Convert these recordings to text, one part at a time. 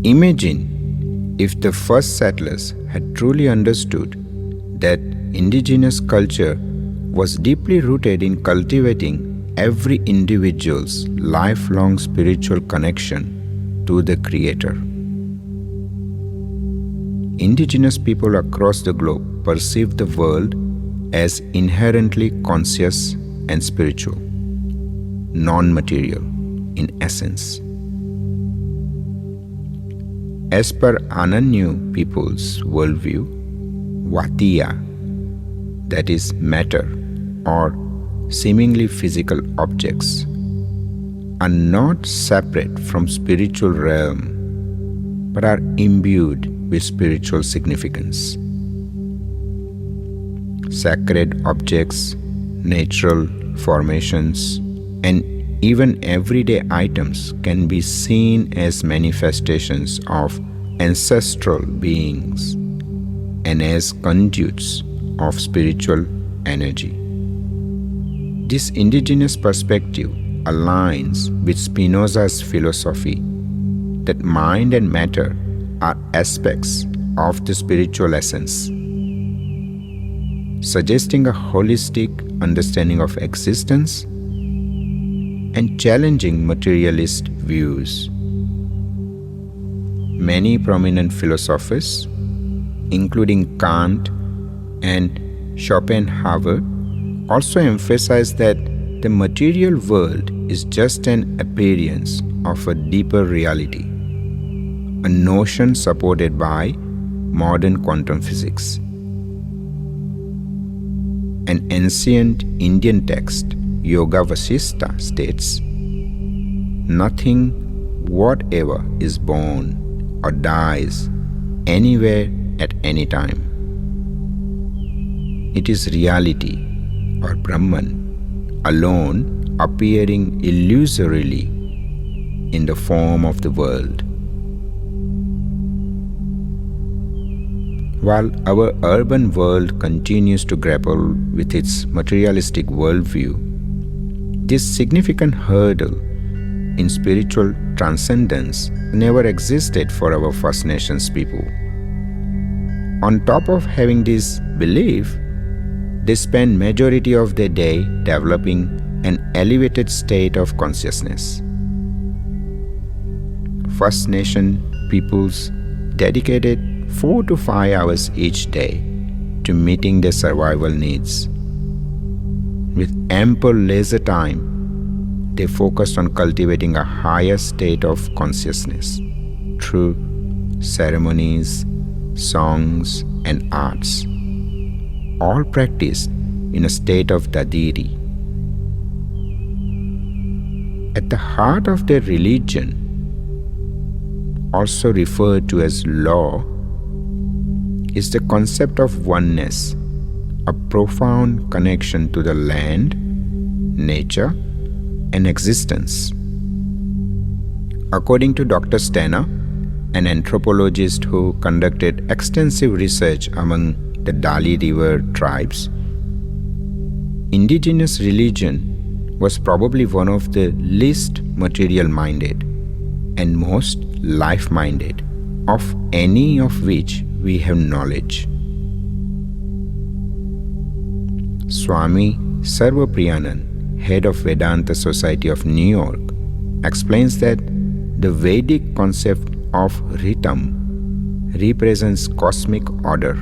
Imagine if the first settlers had truly understood that indigenous culture was deeply rooted in cultivating every individual's lifelong spiritual connection to the Creator. Indigenous people across the globe perceive the world as inherently conscious and spiritual, non-material in essence. As per Ananyu people's worldview, Vatiya, that is matter or seemingly physical objects, are not separate from spiritual realm but are imbued with spiritual significance. Sacred objects, natural formations, and even everyday items can be seen as manifestations of ancestral beings and as conduits of spiritual energy. This indigenous perspective aligns with Spinoza's philosophy that mind and matter are aspects of the spiritual essence, suggesting a holistic understanding of existence and challenging materialist views. Many prominent philosophers, including Kant and Schopenhauer, also emphasize that the material world is just an appearance of a deeper reality, a notion supported by modern quantum physics. An ancient Indian text, Yoga Vasistha, states, "Nothing whatever is born or dies anywhere at any time. It is reality or Brahman alone appearing illusorily in the form of the world." While our urban world continues to grapple with its materialistic worldview, this significant hurdle in spiritual transcendence never existed for our First Nations people. On top of having this belief, they spend majority of their day developing an elevated state of consciousness. First Nation peoples dedicated 4 to 5 hours each day to meeting their survival needs. With ample leisure time, they focused on cultivating a higher state of consciousness through ceremonies, songs, and arts, all practiced in a state of dadiri. At the heart of their religion, also referred to as law, is the concept of oneness, a profound connection to the land, nature, and existence. According to Dr. Steiner, an anthropologist who conducted extensive research among the Dali River tribes, indigenous religion was probably one of the least material-minded and most life-minded of any of which we have knowledge. Swami Sarvapriyananda, head of Vedanta Society of New York, explains that the Vedic concept of Ritam represents cosmic order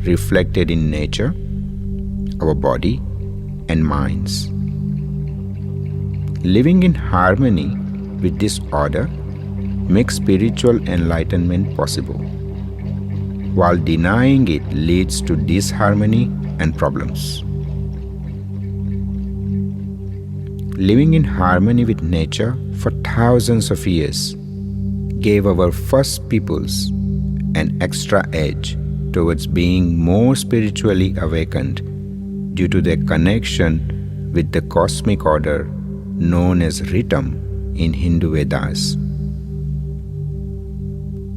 reflected in nature, our body, and minds. Living in harmony with this order makes spiritual enlightenment possible, while denying it leads to disharmony and problems. Living in harmony with nature for thousands of years gave our first peoples an extra edge towards being more spiritually awakened due to their connection with the cosmic order known as Ritam in Hindu Vedas.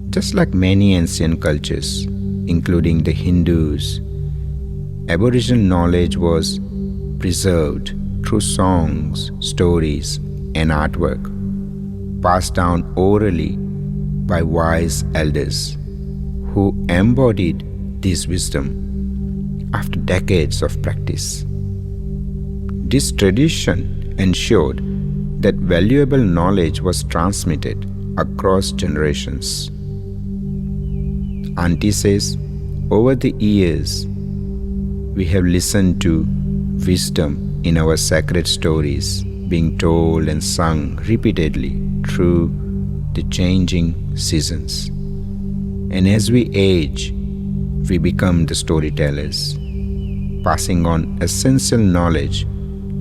Just like many ancient cultures, including the Hindus, Aboriginal knowledge was preserved through songs, stories, and artwork, passed down orally by wise elders who embodied this wisdom after decades of practice. This tradition ensured that valuable knowledge was transmitted across generations. Auntie says, over the years, we have listened to wisdom in our sacred stories being told and sung repeatedly through the changing seasons. And as we age, we become the storytellers, passing on essential knowledge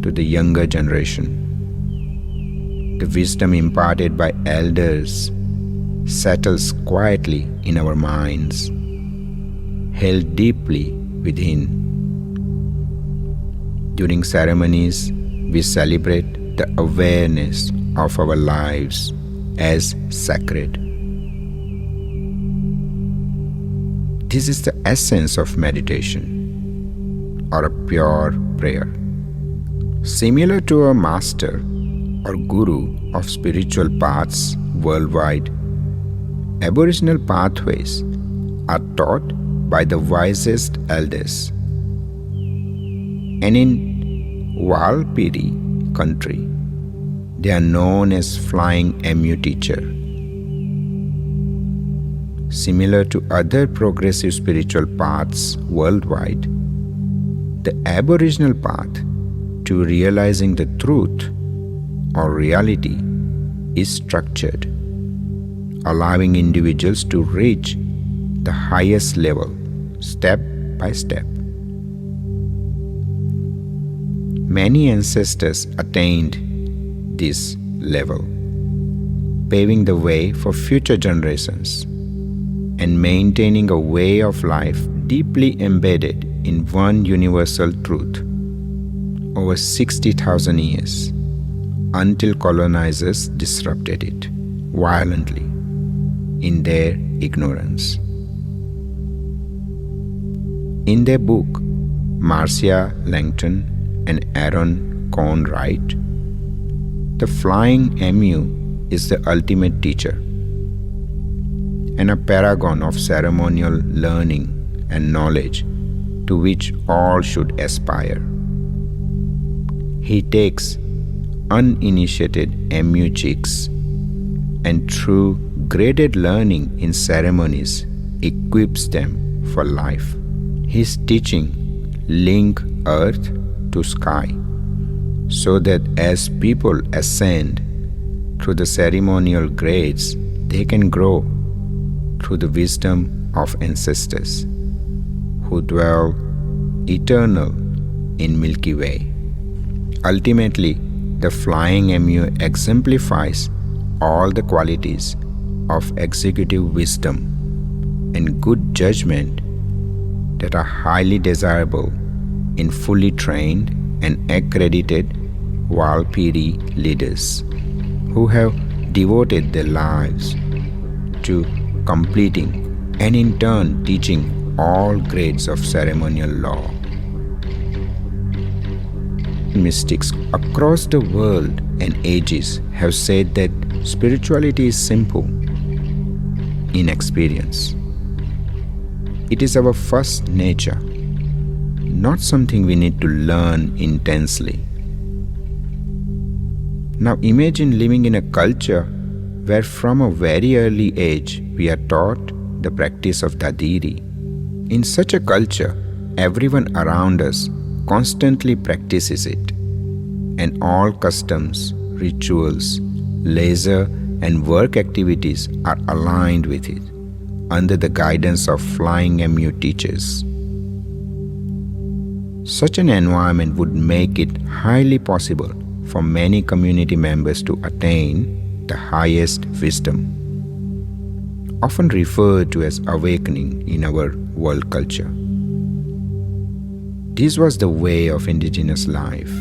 to the younger generation. The wisdom imparted by elders settles quietly in our minds, held deeply within. During ceremonies, we celebrate the awareness of our lives as sacred. This is the essence of meditation or a pure prayer. Similar to a master or guru of spiritual paths worldwide, Aboriginal pathways are taught by the wisest elders. And in Walpiri country, they are known as Flying Emu Teacher. Similar to other progressive spiritual paths worldwide, the Aboriginal path to realizing the truth or reality is structured, allowing individuals to reach the highest level step by step. Many ancestors attained this level, paving the way for future generations and maintaining a way of life deeply embedded in one universal truth over 60,000 years until colonizers disrupted it violently in their ignorance. In their book, Marcia Langton and Aaron Cohn write, the flying emu is the ultimate teacher and a paragon of ceremonial learning and knowledge to which all should aspire. He takes uninitiated emu chicks and through graded learning in ceremonies equips them for life. His teaching link earth to sky so that as people ascend through the ceremonial grades, they can grow through the wisdom of ancestors who dwell eternal in Milky Way. Ultimately, the flying emu exemplifies all the qualities of executive wisdom and good judgment that are highly desirable in fully trained and accredited Walpiri leaders who have devoted their lives to completing and in turn teaching all grades of ceremonial law. Mystics across the world and ages have said that spirituality is simple in experience. It is our first nature, not something we need to learn intensely. Now imagine living in a culture where from a very early age we are taught the practice of dadiri. In such a culture, everyone around us constantly practices it, and all customs, rituals, leisure and work activities are aligned with it under the guidance of flying emu teachers. Such an environment would make it highly possible for many community members to attain the highest wisdom, often referred to as awakening in our world culture. This was the way of indigenous life,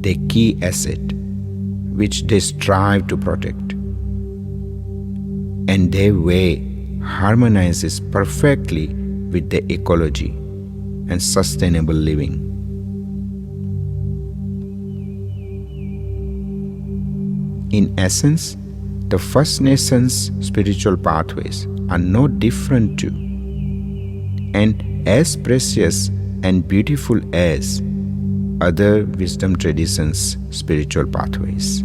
their key asset, which they strive to protect. And their way harmonizes perfectly with their ecology and sustainable living. In essence, The First Nations spiritual pathways are no different too, and as precious and beautiful as other wisdom traditions' spiritual pathways.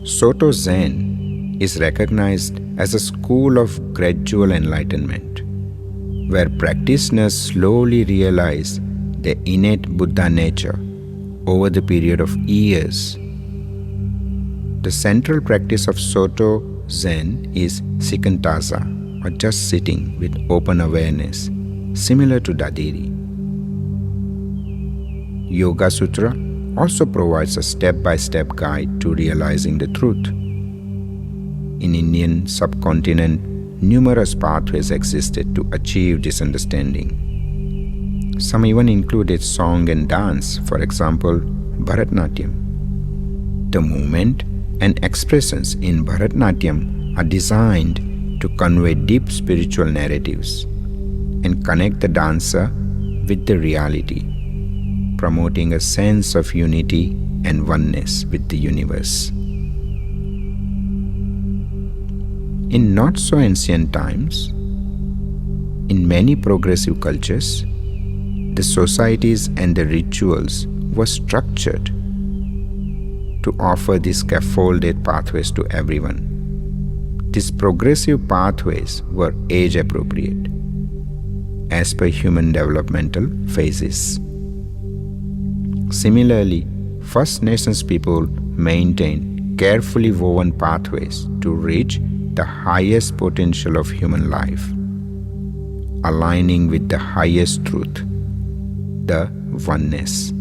Soto Zen is recognized as a school of gradual enlightenment, where practitioners slowly realize their innate Buddha nature over the period of years. The central practice of Soto Zen is shikantaza, or just sitting with open awareness, similar to Dadiri. Yoga Sutra also provides a step-by-step guide to realizing the truth. In Indian subcontinent, numerous pathways existed to achieve this understanding. Some even included song and dance, for example, Bharatnatyam. The movement and expressions in Bharatnatyam are designed to convey deep spiritual narratives and connect the dancer with the reality, promoting a sense of unity and oneness with the universe. In not-so-ancient times, in many progressive cultures, the societies and the rituals were structured to offer these scaffolded pathways to everyone. These progressive pathways were age-appropriate, as per human developmental phases. Similarly, First Nations people maintain carefully woven pathways to reach the highest potential of human life, aligning with the highest truth, the oneness.